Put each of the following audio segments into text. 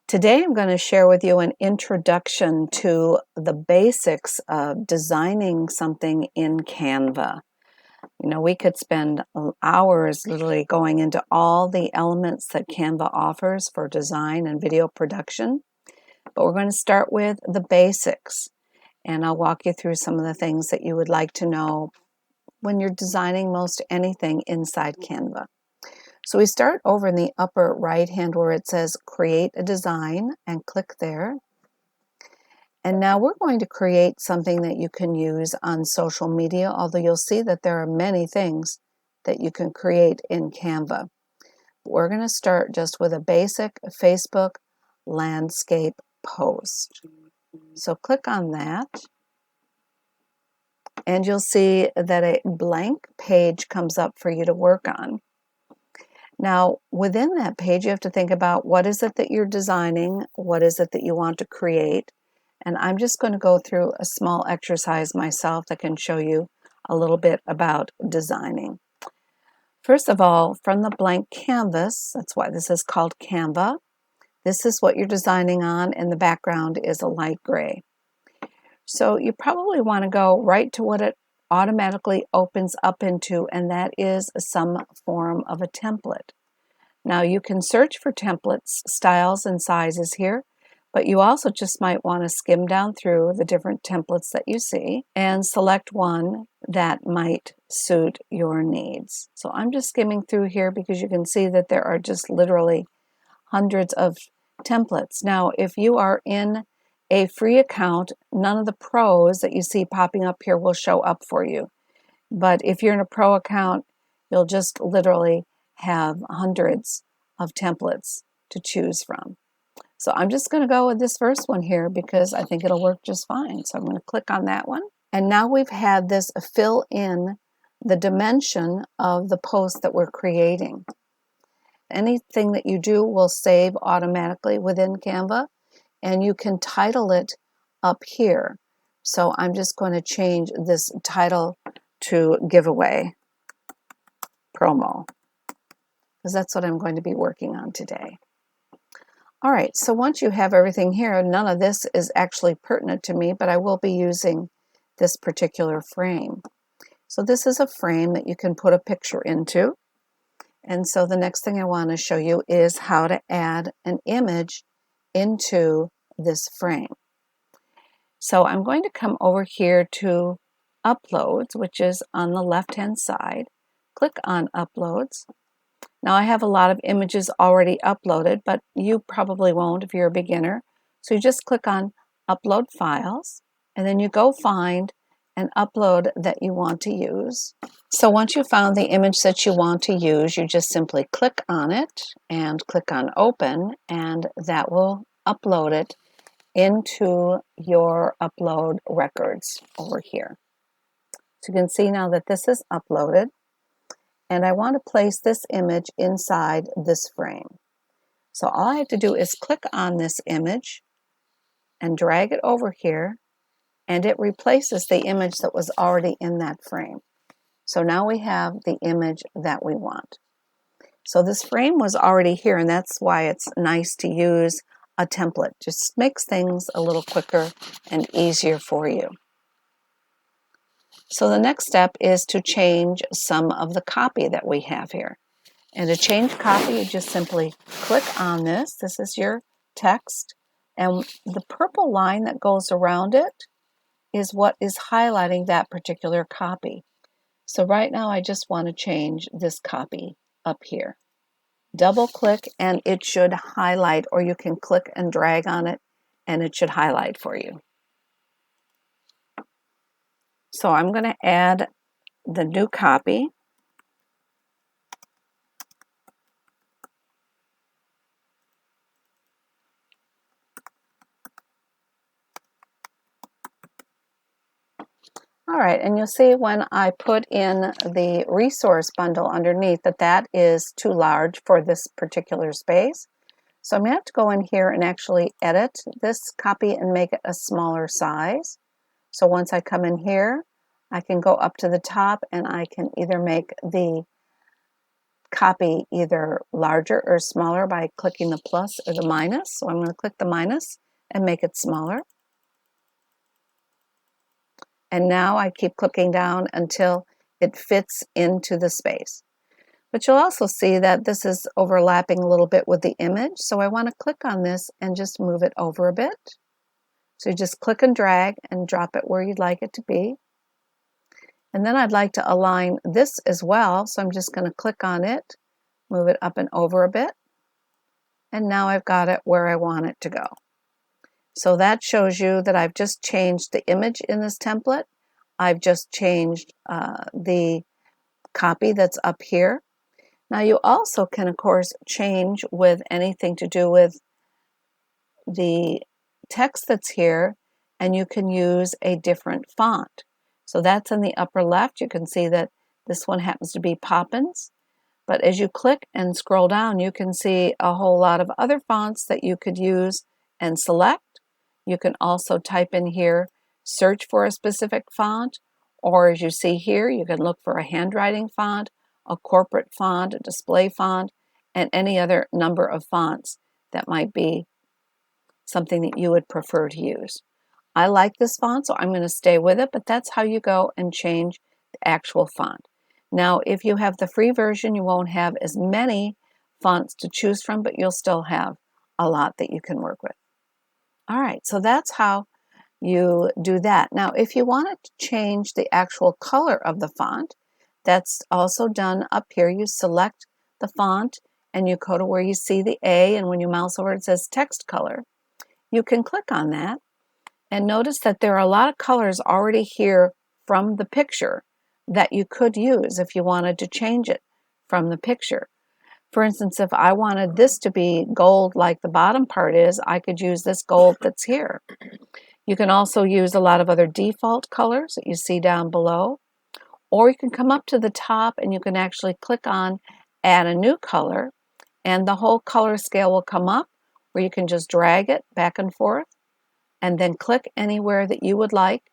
Today I'm going to share with you an introduction to the basics of designing something in Canva. You know, we could spend hours literally going into all the elements that Canva offers for design and video production, but we're going to start with the basics, and I'll walk you through some of the things that you would like to know when you're designing most anything inside Canva. So we start over in the upper right hand where it says create a design and click there. And now we're going to create something that you can use on social media, although you'll see that there are many things that you can create in Canva. We're going to start just with a basic Facebook landscape post. So click on that and you'll see that a blank page comes up for you to work on. Now, within that page, you have to think about what is it that you're designing, what is it that you want to create, and I'm just going to go through a small exercise myself that can show you a little bit about designing. First of all, from the blank canvas, that's why this is called Canva, this is what you're designing on, and the background is a light gray. So you probably want to go right to what it automatically opens up into, and that is some form of a template. Now you can search for templates, styles, and sizes here, but you also just might want to skim down through the different templates that you see and select one that might suit your needs. So I'm just skimming through here because you can see that there are just literally hundreds of templates. Now, if you are in a free account, none of the pros that you see popping up here will show up for you. But if you're in a pro account, you'll just literally have hundreds of templates to choose from. So I'm just going to go with this first one here because I think it'll work just fine. So I'm going to click on that one. And now we've had this fill in the dimension of the post that we're creating. Anything that you do will save automatically within Canva, and you can title it up here. So I'm just going to change this title to giveaway promo, because that's what I'm going to be working on today. All right, so once you have everything here, none of this is actually pertinent to me, but I will be using this particular frame. So this is a frame that you can put a picture into. And so the next thing I want to show you is how to add an image into this frame. So I'm going to come over here to Uploads, which is on the left-hand side. Click on Uploads. Now I have a lot of images already uploaded, but you probably won't if you're a beginner. So you just click on Upload Files, and then you go find an upload that you want to use. So once you found the image that you want to use, you just simply click on it and click on Open, and that will upload it into your upload records over here. So you can see now that this is uploaded, and I want to place this image inside this frame. So all I have to do is click on this image and drag it over here, and it replaces the image that was already in that frame. So now we have the image that we want. So this frame was already here, and that's why it's nice to use a template. Just makes things a little quicker and easier for you. So the next step is to change some of the copy that we have here. And to change copy, you just simply click on this. This is your text. And the purple line that goes around it is what is highlighting that particular copy. So right now I just want to change this copy up here. Double click and it should highlight, or you can click and drag on it and it should highlight for you. So I'm going to add the new copy. All right, and you'll see when I put in the resource bundle underneath that is too large for this particular space. So I'm going to have to go in here and actually edit this copy and make it a smaller size. So once I come in here, I can go up to the top and I can either make the copy either larger or smaller by clicking the plus or the minus. So I'm going to click the minus and make it smaller. And now I keep clicking down until it fits into the space. But you'll also see that this is overlapping a little bit with the image. So I want to click on this and just move it over a bit. So you just click and drag and drop it where you'd like it to be. And then I'd like to align this as well. So I'm just going to click on it, move it up and over a bit. And now I've got it where I want it to go. So that shows you that I've just changed the image in this template. I've just changed the copy that's up here. Now you also can, of course, change with anything to do with the text that's here, and you can use a different font. So that's in the upper left. You can see that this one happens to be Parsons. But as you click and scroll down, you can see a whole lot of other fonts that you could use and select. You can also type in here, search for a specific font, or as you see here, you can look for a handwriting font, a corporate font, a display font, and any other number of fonts that might be something that you would prefer to use. I like this font, so I'm going to stay with it, but that's how you go and change the actual font. Now, if you have the free version, you won't have as many fonts to choose from, but you'll still have a lot that you can work with. All right, so that's how you do that. Now, if you wanted to change the actual color of the font, that's also done up here. You select the font and you go to where you see the A, and when you mouse over it says text color. You can click on that and notice that there are a lot of colors already here from the picture that you could use if you wanted to change it from the picture. For instance, if I wanted this to be gold like the bottom part is, I could use this gold that's here. You can also use a lot of other default colors that you see down below, or you can come up to the top and you can actually click on add a new color, and the whole color scale will come up where you can just drag it back and forth and then click anywhere that you would like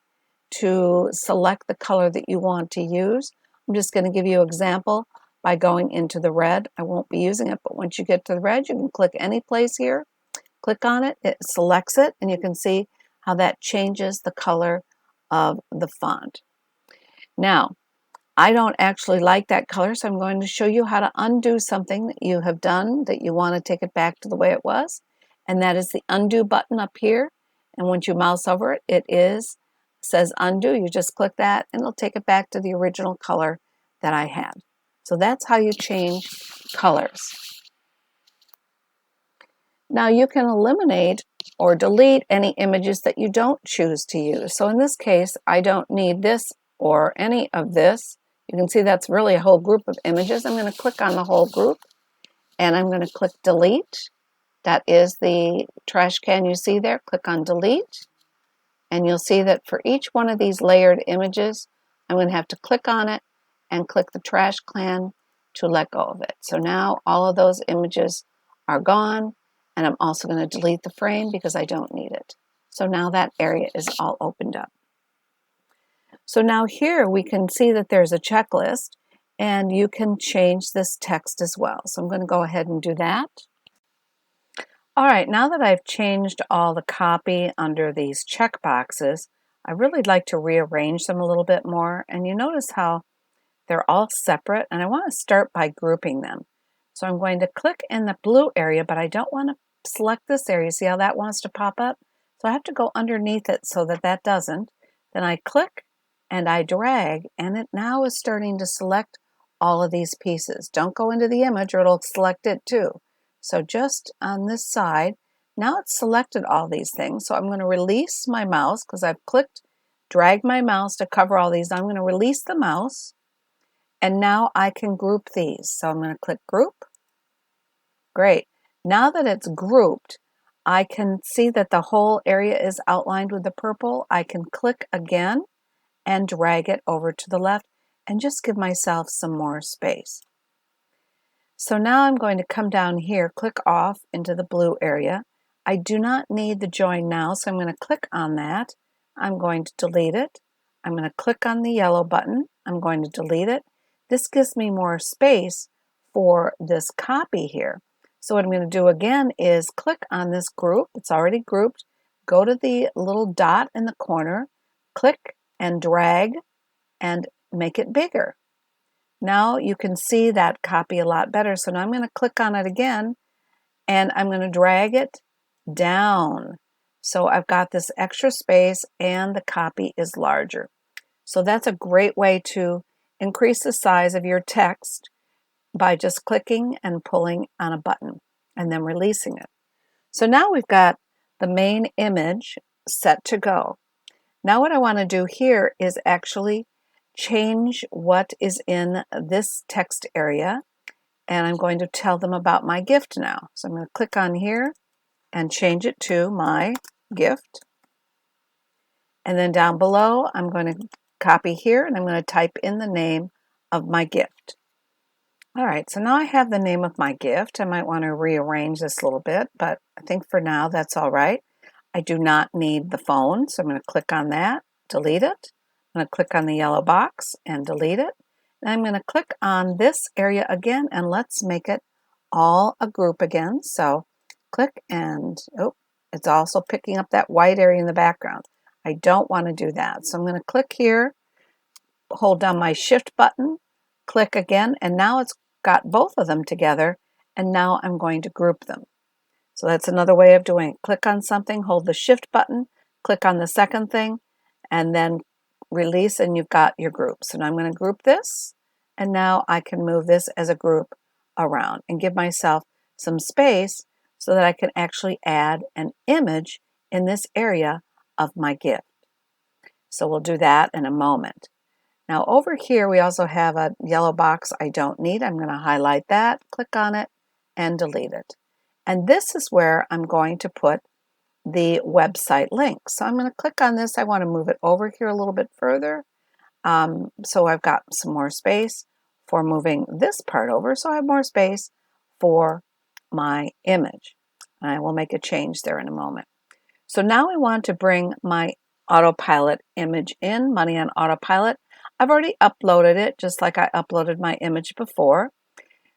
to select the color that you want to use. I'm just going to give you an example by going into the red. I won't be using it, but once you get to the red, you can click any place here, click on it, it selects it, and you can see how that changes the color of the font. Now, I don't actually like that color, so I'm going to show you how to undo something that you have done that you want to take it back to the way it was, and that is the undo button up here. And once you mouse over it, it says undo. You just click that and it'll take it back to the original color that I had. So that's how you change colors. Now you can eliminate or delete any images that you don't choose to use. So in this case, I don't need this or any of this. You can see that's really a whole group of images. I'm going to click on the whole group and I'm going to click delete. That is the trash can you see there. Click on delete. And you'll see that for each one of these layered images, I'm going to have to click on it and click the trash can to let go of it. So now all of those images are gone, and I'm also going to delete the frame because I don't need it. So now that area is all opened up. So now here we can see that there's a checklist, and you can change this text as well. So I'm going to go ahead and do that. All right, now that I've changed all the copy under these check boxes, I really like to rearrange them a little bit more. And you notice how they're all separate, and I want to start by grouping them. So I'm going to click in the blue area, but I don't want to select this area. See how that wants to pop up? So I have to go underneath it so that that doesn't. Then I click and I drag, and it now is starting to select all of these pieces. Don't go into the image or it'll select it too. So just on this side, now it's selected all these things. So I'm going to release my mouse because I've clicked, dragged my mouse to cover all these. I'm going to release the mouse, and now I can group these. So I'm going to click group. Great. Now that it's grouped, I can see that the whole area is outlined with the purple. I can click again and drag it over to the left and just give myself some more space. So now I'm going to come down here, click off into the blue area. I do not need the join now, so I'm going to click on that. I'm going to delete it. I'm going to click on the yellow button. I'm going to delete it. This gives me more space for this copy here. So what I'm going to do again is click on this group. It's already grouped. Go to the little dot in the corner, click and drag and make it bigger. Now you can see that copy a lot better. So now I'm going to click on it again and I'm going to drag it down. So I've got this extra space and the copy is larger. So that's a great way to increase the size of your text by just clicking and pulling on a button and then releasing it. So now we've got the main image set to go. Now what I want to do here is actually change what is in this text area, and I'm going to tell them about my gift now. So I'm going to click on here and change it to my gift. And then down below, I'm going to copy here and I'm going to type in the name of my gift. All right, so now I have the name of my gift. I might want to rearrange this a little bit, but I think for now that's all right. I do not need the phone, so I'm going to click on that, delete it. I'm going to click on the yellow box and delete it. And I'm going to click on this area again, and let's make it all a group again. So click and, oh, it's also picking up that white area in the background. I don't want to do that. So I'm going to click here, hold down my shift button, click again, and now it's got both of them together, and now I'm going to group them. So that's another way of doing it. Click on something, hold the shift button, click on the second thing, and then release, and you've got your group. So now I'm going to group this, and now I can move this as a group around and give myself some space so that I can actually add an image in this area of my gift. So we'll do that in a moment. Now over here we also have a yellow box I don't need. I'm going to highlight that, click on it, and delete it. And this is where I'm going to put the website link. So I'm going to click on this. I want to move it over here a little bit further. So I've got some more space for moving this part over. So I have more space for my image. And I will make a change there in a moment. So now we want to bring my autopilot image in, Money on Autopilot. I've already uploaded it just like I uploaded my image before.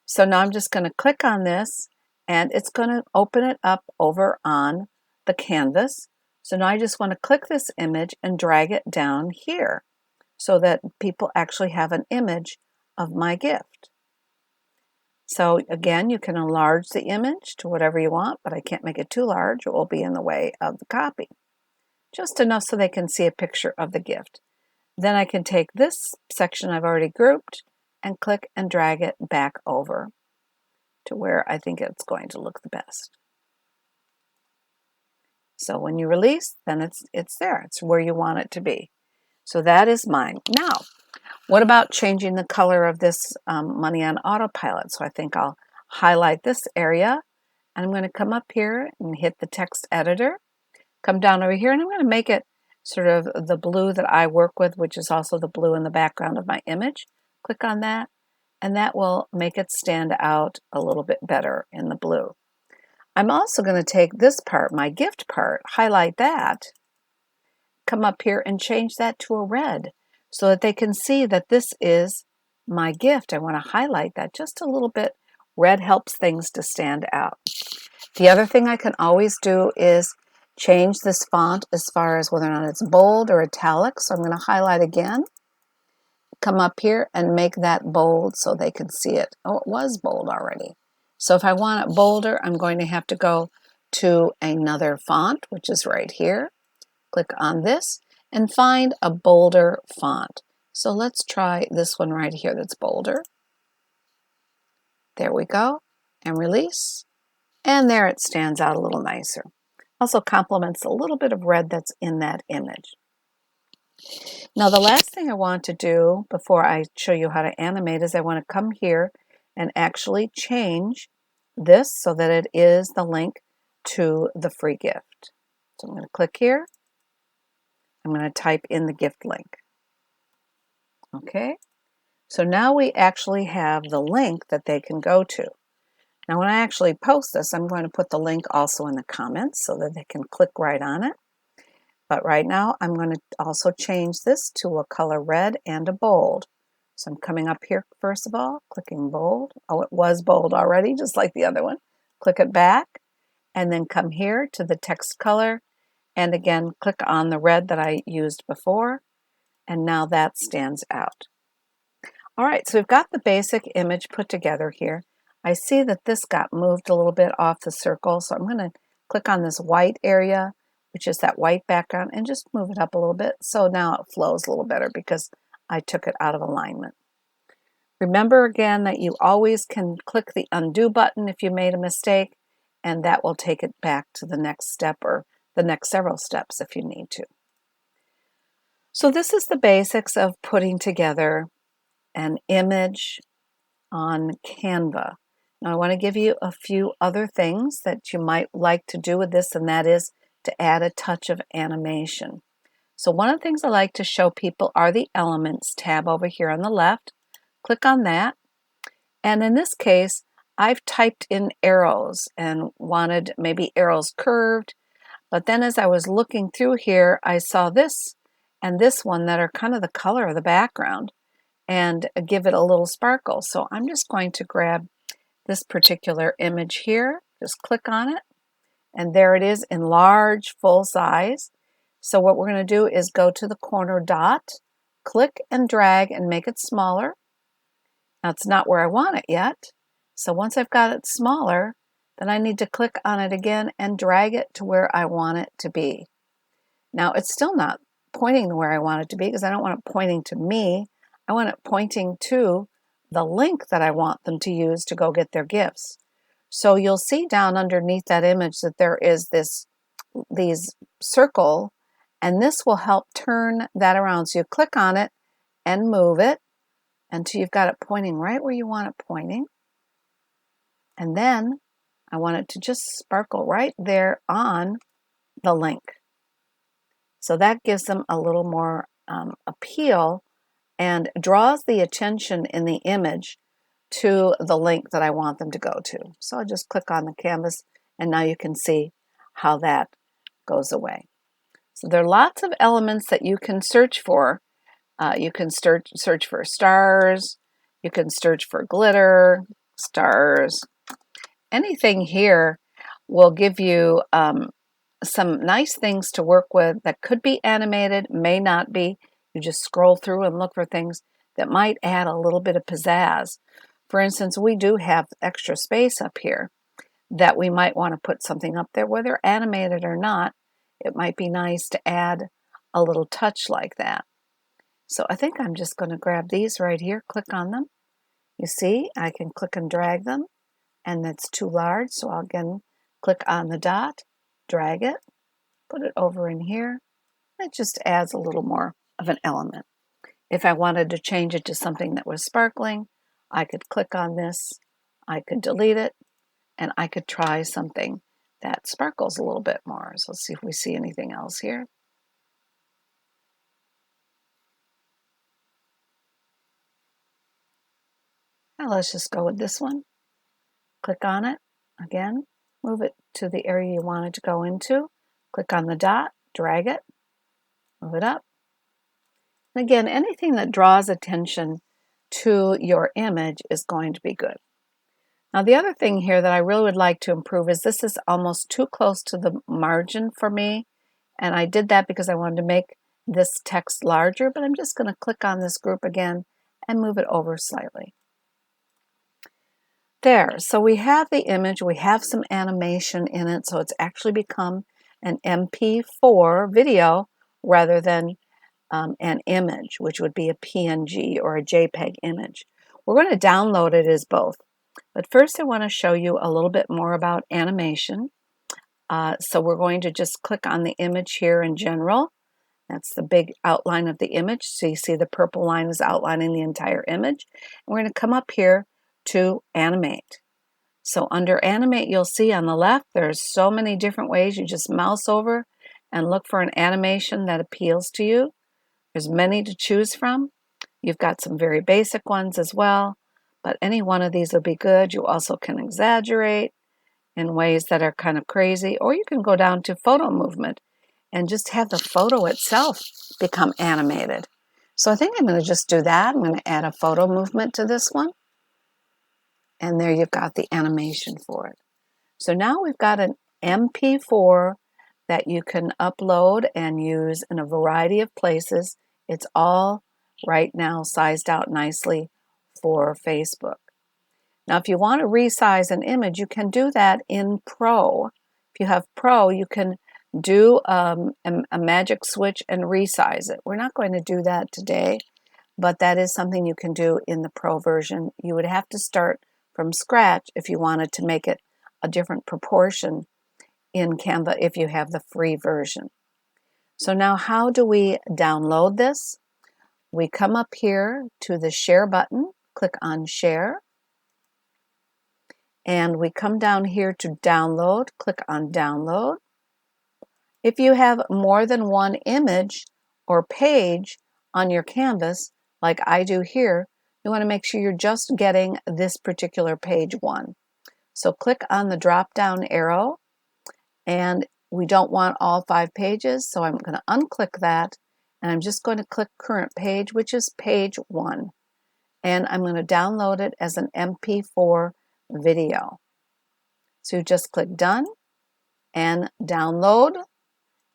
So now I'm just going to click on this and it's going to open it up over on the canvas. So now I just want to click this image and drag it down here so that people actually have an image of my gift. So again, you can enlarge the image to whatever you want, but I can't make it too large. It will be in the way of the copy. Just enough so they can see a picture of the gift. Then I can take this section I've already grouped and click and drag it back over to where I think it's going to look the best. So when you release, then it's there. It's where you want it to be. So that is mine. Now, what about changing the color of this Money on Autopilot? So I think I'll highlight this area and I'm going to come up here and hit the text editor. Come down over here and I'm going to make it sort of the blue that I work with, which is also the blue in the background of my image. Click on that and that will make it stand out a little bit better in the blue. I'm also going to take this part, my gift part, highlight that, come up here and change that to a red so that they can see that this is my gift. I want to highlight that just a little bit. Red helps things to stand out. The other thing I can always do is change this font as far as whether or not it's bold or italic. So I'm going to highlight again, come up here and make that bold so they can see it. Oh, it was bold already. So if I want it bolder, I'm going to have to go to another font, which is right here. Click on this and find a bolder font. So let's try this one right here that's bolder. There we go. And release. And there it stands out a little nicer. Also complements a little bit of red that's in that image. Now the last thing I want to do before I show you how to animate is I want to come here and actually change this so that it is the link to the free gift. So I'm going to click here. I'm going to type in the gift link. Okay, so now we actually have the link that they can go to. Now when I actually post this, I'm going to put the link also in the comments so that they can click right on it. But right now I'm going to also change this to a color red and a bold So I'm coming up here first of all, clicking bold. Oh, it was bold already, just like the other one. Click it back, and then come here to the text color, and again, click on the red that I used before, and now that stands out. All right, so we've got the basic image put together here. I see that this got moved a little bit off the circle, so I'm going to click on this white area, which is that white background, and just move it up a little bit so now it flows a little better because I took it out of alignment. Remember again that you always can click the undo button if you made a mistake, and that will take it back to the next step or the next several steps if you need to. So this is the basics of putting together an image on Canva. Now I want to give you a few other things that you might like to do with this, and that is to add a touch of animation. So one of the things I like to show people are the Elements tab over here on the left. Click on that, and in this case I've typed in arrows and wanted maybe arrows curved, but then as I was looking through here I saw this and this one that are kind of the color of the background and give it a little sparkle. So I'm just going to grab this particular image here, just click on it, and there it is in large, full size. So what we're going to do is go to the corner dot, click and drag and make it smaller. Now it's not where I want it yet. So once I've got it smaller, then I need to click on it again and drag it to where I want it to be. Now it's still not pointing to where I want it to be because I don't want it pointing to me. I want it pointing to the link that I want them to use to go get their gifts. So you'll see down underneath that image that there is these circle, and this will help turn that around. So you click on it and move it until you've got it pointing right where you want it pointing. And then I want it to just sparkle right there on the link. So that gives them a little more appeal and draws the attention in the image to the link that I want them to go to. So I just click on the canvas and now you can see how that goes away. So there are lots of elements that you can search for. You can search for stars, you can search for glitter, stars. Anything here will give you some nice things to work with that could be animated, may not be. You just scroll through and look for things that might add a little bit of pizzazz. For instance, we do have extra space up here that we might want to put something up there, whether animated or not. It might be nice to add a little touch like that. So I think I'm just going to grab these right here, click on them. You see, I can click and drag them, and that's too large, so I'll again click on the dot, drag it, put it over in here. It just adds a little more of an element. If I wanted to change it to something that was sparkling, I could click on this, I could delete it, and I could try something that sparkles a little bit more. So let's see if we see anything else here. Now let's just go with this one. Click on it again, move it to the area you want it to go into, click on the dot, drag it, move it up. And again, anything that draws attention to your image is going to be good. Now the other thing here that I really would like to improve is this is almost too close to the margin for me, and I did that because I wanted to make this text larger, but I'm just going to click on this group again and move it over slightly. There, so we have the image, we have some animation in it, so it's actually become an MP4 video rather than an image, which would be a PNG or a JPEG image. We're going to download it as both. But first I want to show you a little bit more about animation. So we're going to just click on the image here in general. That's the big outline of the image. So you see the purple line is outlining the entire image. And we're going to come up here to animate. So under animate, you'll see on the left, there's so many different ways. You just mouse over and look for an animation that appeals to you. There's many to choose from. You've got some very basic ones as well, but any one of these will be good. You also can exaggerate in ways that are kind of crazy, or you can go down to photo movement and just have the photo itself become animated. So I think I'm going to just do that. I'm going to add a photo movement to this one. And there you've got the animation for it. So now we've got an MP4 that you can upload and use in a variety of places. It's all right now sized out nicely for Facebook. Now, if you want to resize an image, you can do that in Pro. If you have Pro, you can do a magic switch and resize it. We're not going to do that today, but that is something you can do in the Pro version. You would have to start from scratch if you wanted to make it a different proportion in Canva if you have the free version. So now how do we download this? We come up here to the share button, click on share, and we come down here to download, click on download. If you have more than one image or page on your canvas, like I do here, you want to make sure you're just getting this particular page one. So click on the drop down arrow, and we don't want all 5 pages, so I'm going to unclick that, and I'm just going to click current page, which is page 1, and I'm going to download it as an MP4 video. So you just click done and download,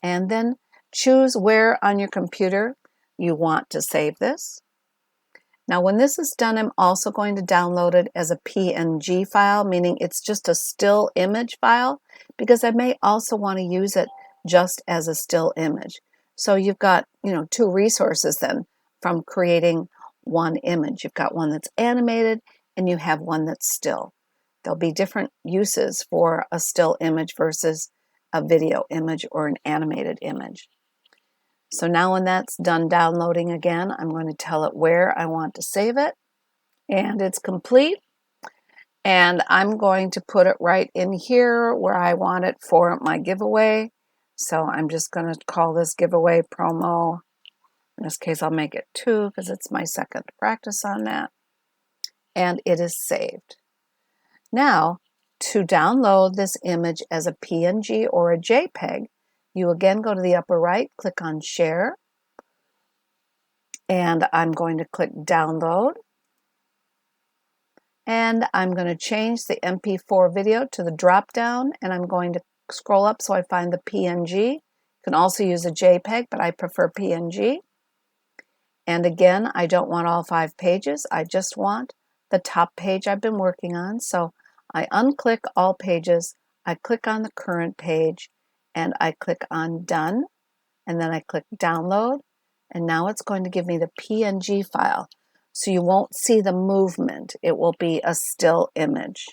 and then choose where on your computer you want to save this. Now when this is done, I'm also going to download it as a PNG file, meaning it's just a still image file, because I may also want to use it just as a still image. So you've got, 2 resources then from creating one image. You've got one that's animated and you have one that's still. There'll be different uses for a still image versus a video image or an animated image. So now when that's done downloading again, I'm going to tell it where I want to save it, and it's complete. And I'm going to put it right in here where I want it for my giveaway. So I'm just going to call this giveaway promo. In this case, I'll make it 2 because it's my second practice on that. And it is saved. Now, to download this image as a PNG or a JPEG, you again go to the upper right, click on Share, and I'm going to click Download, and I'm going to change the MP4 video to the drop down, and I'm going to scroll up so I find the PNG. You can also use a JPEG, but I prefer PNG. And again, I don't want all 5 pages. I just want the top page I've been working on. So I unclick all pages, I click on the current page, and I click on Done, and then I click Download, and now it's going to give me the PNG file. So you won't see the movement. It will be a still image.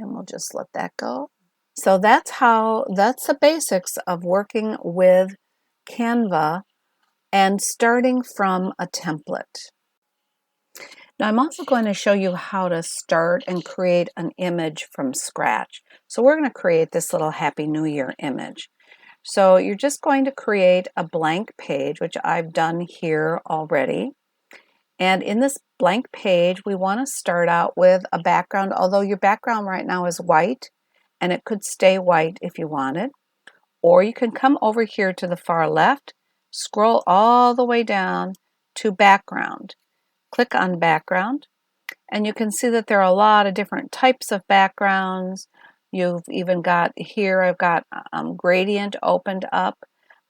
And we'll just let that go. So that's the basics of working with Canva and starting from a template. Now I'm also going to show you how to start and create an image from scratch. So we're going to create this little Happy New Year image. So you're just going to create a blank page, which I've done here already. And in this blank page, we want to start out with a background, although your background right now is white, and it could stay white if you wanted. Or you can come over here to the far left, scroll all the way down to background. Click on background, and you can see that there are a lot of different types of backgrounds. You've even got here, I've got gradient opened up,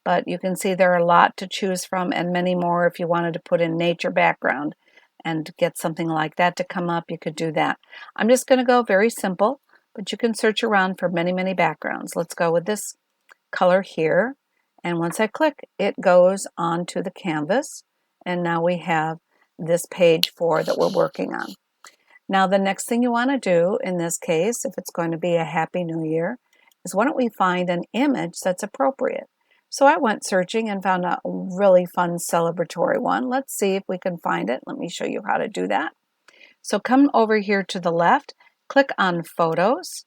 but you can see there are a lot to choose from and many more. If you wanted to put in nature background and get something like that to come up, you could do that. I'm just going to go very simple, but you can search around for many, many backgrounds. Let's go with this color here, and once I click, it goes onto the canvas, and now we have this page 4 that we're working on. Now the next thing you want to do in this case, if it's going to be a Happy New Year, is why don't we find an image that's appropriate. So I went searching and found a really fun celebratory one. Let's see if we can find it. Let me show you how to do that. So come over here to the left, click on Photos,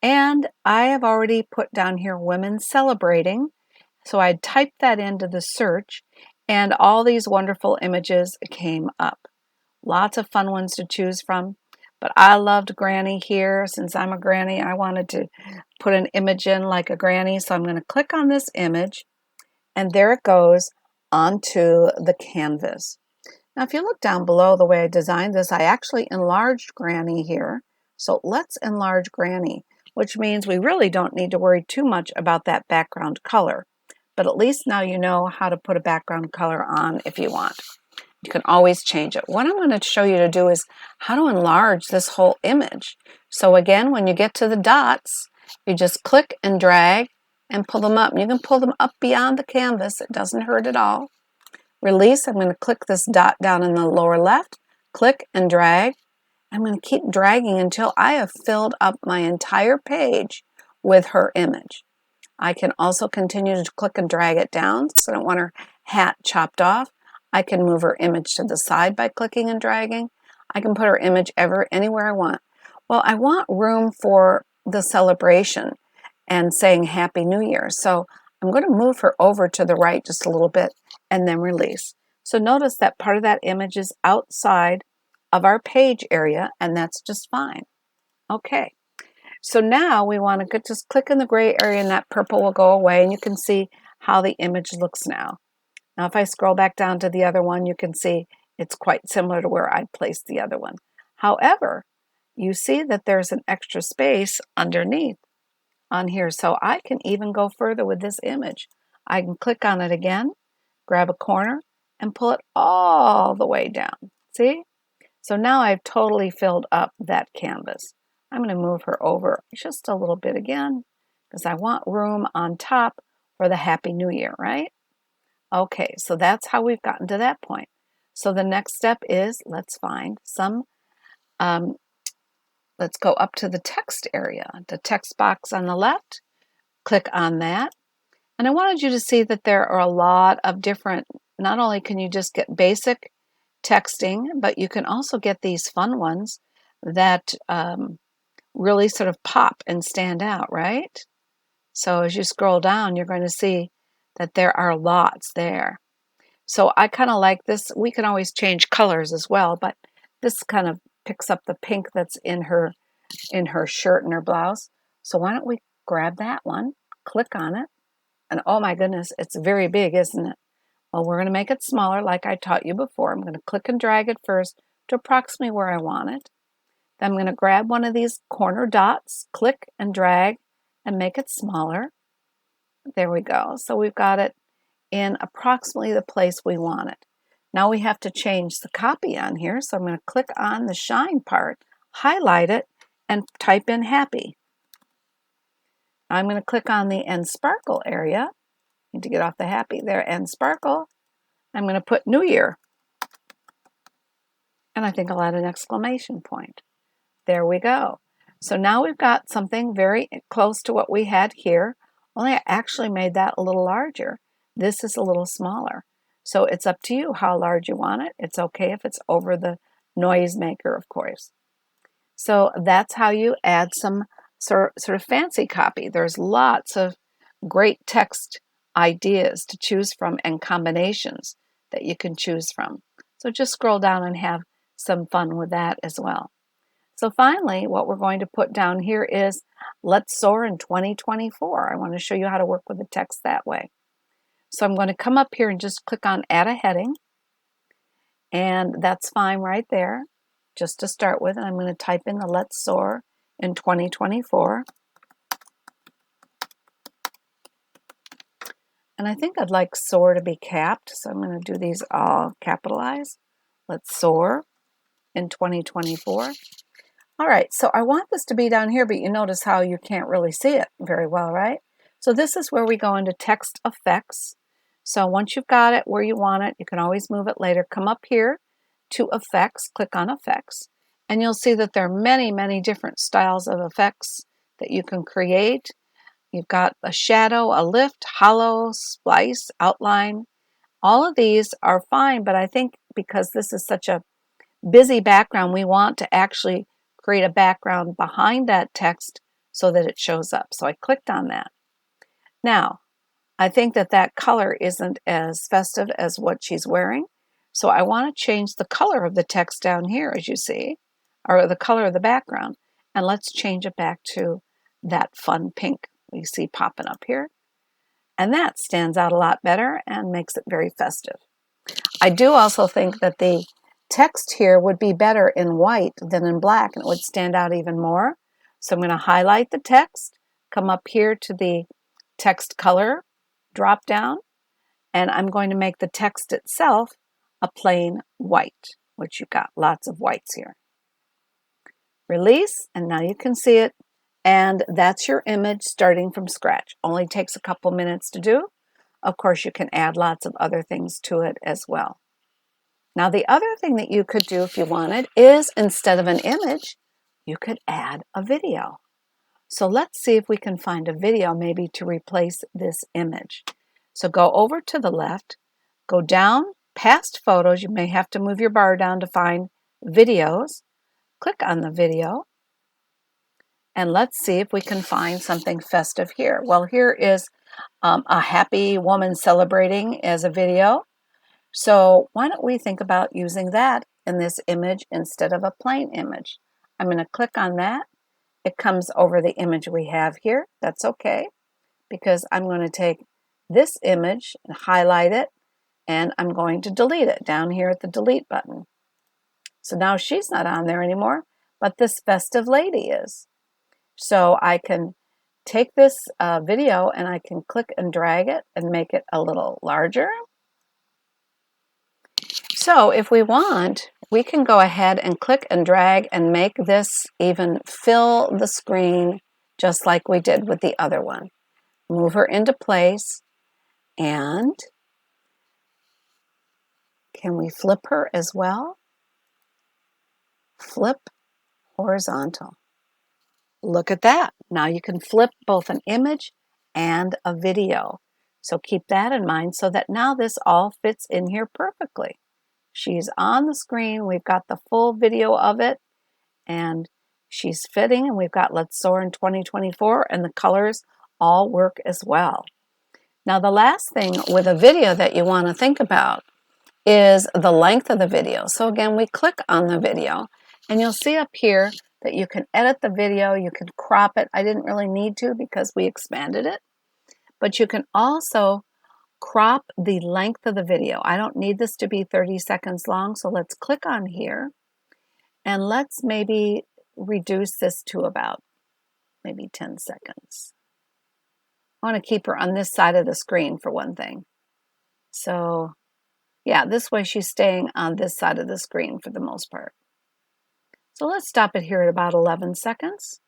and I have already put down here Women Celebrating. So I typed that into the search, and all these wonderful images came up. Lots of fun ones to choose from, but I loved Granny here. Since I'm a granny, I wanted to put an image in like a granny, so I'm going to click on this image, and there it goes onto the canvas. Now, if you look down below the way I designed this, I actually enlarged Granny here. So let's enlarge Granny, which means we really don't need to worry too much about that background color. But at least now you know how to put a background color on if you want. You can always change it. What I'm going to show you to do is how to enlarge this whole image. So again, when you get to the dots, you just click and drag and pull them up. You can pull them up beyond the canvas. It doesn't hurt at all. Release. I'm going to click this dot down in the lower left. Click and drag. I'm going to keep dragging until I have filled up my entire page with her image. I can also continue to click and drag it down, so I don't want her hat chopped off. I can move her image to the side by clicking and dragging. I can put her image anywhere I want. Well, I want room for the celebration and saying Happy New Year. So I'm going to move her over to the right just a little bit and then release. So notice that part of that image is outside of our page area, and that's just fine. Okay. So now we want to just click in the gray area and that purple will go away, and you can see how the image looks now. Now if I scroll back down to the other one, you can see it's quite similar to where I placed the other one. However, you see that there's an extra space underneath on here, so I can even go further with this image. I can click on it again, grab a corner, and pull it all the way down. See? So now I've totally filled up that canvas. I'm going to move her over just a little bit again because I want room on top for the Happy New Year, right? Okay, so that's how we've gotten to that point. So the next step is let's find some, let's go up to the text area, the text box on the left, click on that. And I wanted you to see that there are a lot of different, not only can you just get basic texting, but you can also get these fun ones that really sort of pop and stand out, right? So as you scroll down, you're going to see that there are lots there. So I kind of like this. We can always change colors as well, but this kind of picks up the pink that's in her shirt and her blouse. So why don't we grab that one, click on it, and oh my goodness, it's very big, isn't it? Well, we're going to make it smaller like I taught you before. I'm going to click and drag it first to approximately where I want it. Then I'm going to grab one of these corner dots, click and drag, and make it smaller. There we go. So we've got it in approximately the place we want it. Now we have to change the copy on here. So I'm going to click on the shine part, highlight it, and type in happy. I'm going to click on the end sparkle area. Need to get off the happy there, end sparkle. I'm going to put New Year. And I think I'll add an exclamation point. There we go. So now we've got something very close to what we had here, only I actually made that a little larger. This is a little smaller. So it's up to you how large you want it. It's okay if it's over the noise maker, of course. So that's how you add some sort of fancy copy. There's lots of great text ideas to choose from and combinations that you can choose from. So just scroll down and have some fun with that as well. So finally, what we're going to put down here is Let's Soar in 2024. I want to show you how to work with the text that way. So I'm going to come up here and just click on Add a Heading. And that's fine right there, just to start with. And I'm going to type in the Let's Soar in 2024. And I think I'd like soar to be capped, so I'm going to do these all capitalized. Let's soar in 2024. All right, so I want this to be down here, but you notice how you can't really see it very well, right? So this is where we go into text effects. So once you've got it where you want it, you can always move it later. Come up here to effects, click on effects, and you'll see that there are many, many different styles of effects that you can create. You've got a shadow, a lift, hollow, splice, outline. All of these are fine, but I think because this is such a busy background, we want to actually create a background behind that text so that it shows up. So I clicked on that. Now, I think that that color isn't as festive as what she's wearing. So I want to change the color of the text down here, as you see, or the color of the background. And let's change it back to that fun pink we see popping up here. And that stands out a lot better and makes it very festive. I do also think that the text here would be better in white than in black, and it would stand out even more. So I'm going to highlight the text, come up here to the text color drop down, and I'm going to make the text itself a plain white, which you've got lots of whites here. Release, and now you can see it, and that's your image starting from scratch. Only takes a couple minutes to do. Of course, you can add lots of other things to it as well. Now, the other thing that you could do if you wanted is, instead of an image, you could add a video. So let's see if we can find a video maybe to replace this image. So go over to the left, go down past photos. You may have to move your bar down to find videos. Click on the video, and let's see if we can find something festive here. Well, here is a happy woman celebrating as a video. So why don't we think about using that in this image instead of a plain image? I'm going to click on that. It comes over the image we have here. That's okay, because I'm going to take this image and highlight it, and I'm going to delete it down here at the delete button. So now she's not on there anymore, but this festive lady is. So I can take this video and I can click and drag it and make it a little larger. So if we want, we can go ahead and click and drag and make this even fill the screen just like we did with the other one. Move her into place, and can we flip her as well? Flip horizontal. Look at that. Now you can flip both an image and a video. So keep that in mind so that now this all fits in here perfectly. She's on the screen. We've got the full video of it, and she's fitting, and we've got Let's Soar in 2024, and the colors all work as well. Now, the last thing with a video that you want to think about is the length of the video. So again, we click on the video, and you'll see up here that you can edit the video, you can crop it. I didn't really need to because we expanded it, but you can also crop the length of the video. I don't need this to be 30 seconds long, so let's click on here, and let's maybe reduce this to about maybe 10 seconds. I want to keep her on this side of the screen for one thing. So yeah, this way she's staying on this side of the screen for the most part. So let's stop it here at about 11 seconds.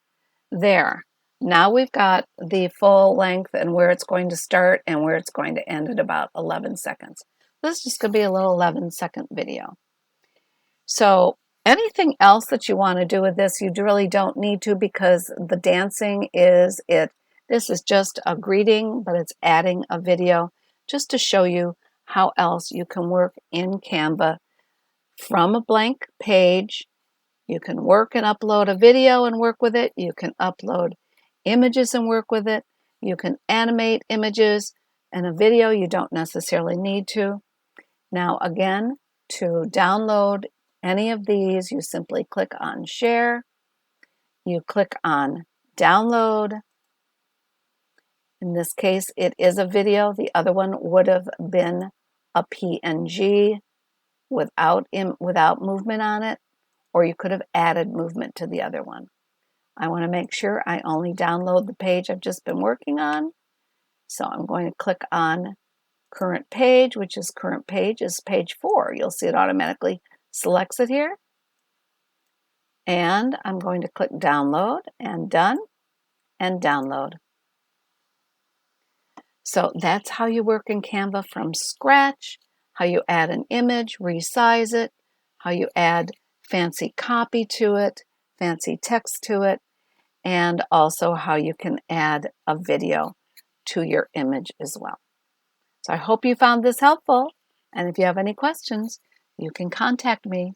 There. Now we've got the full length and where it's going to start and where it's going to end at about 11 seconds. This is just going to be a little 11-second video. So anything else that you want to do with this, you really don't need to, because the dancing is it. This is just a greeting, but it's adding a video just to show you how else you can work in Canva from a blank page. You can work and upload a video and work with it. You can upload images and work with it. You can animate images, and a video you don't necessarily need to. Now again, to download any of these, you simply click on Share. You click on Download. In this case, it is a video. The other one would have been a PNG without movement on it, or you could have added movement to the other one. I want to make sure I only download the page I've just been working on. So I'm going to click on Current Page, which is current page is page 4. You'll see it automatically selects it here. And I'm going to click Download, and Done, and Download. So that's how you work in Canva from scratch, how you add an image, resize it, how you add fancy copy to it, fancy text to it, and also how you can add a video to your image as well. So I hope you found this helpful, and if you have any questions, you can contact me.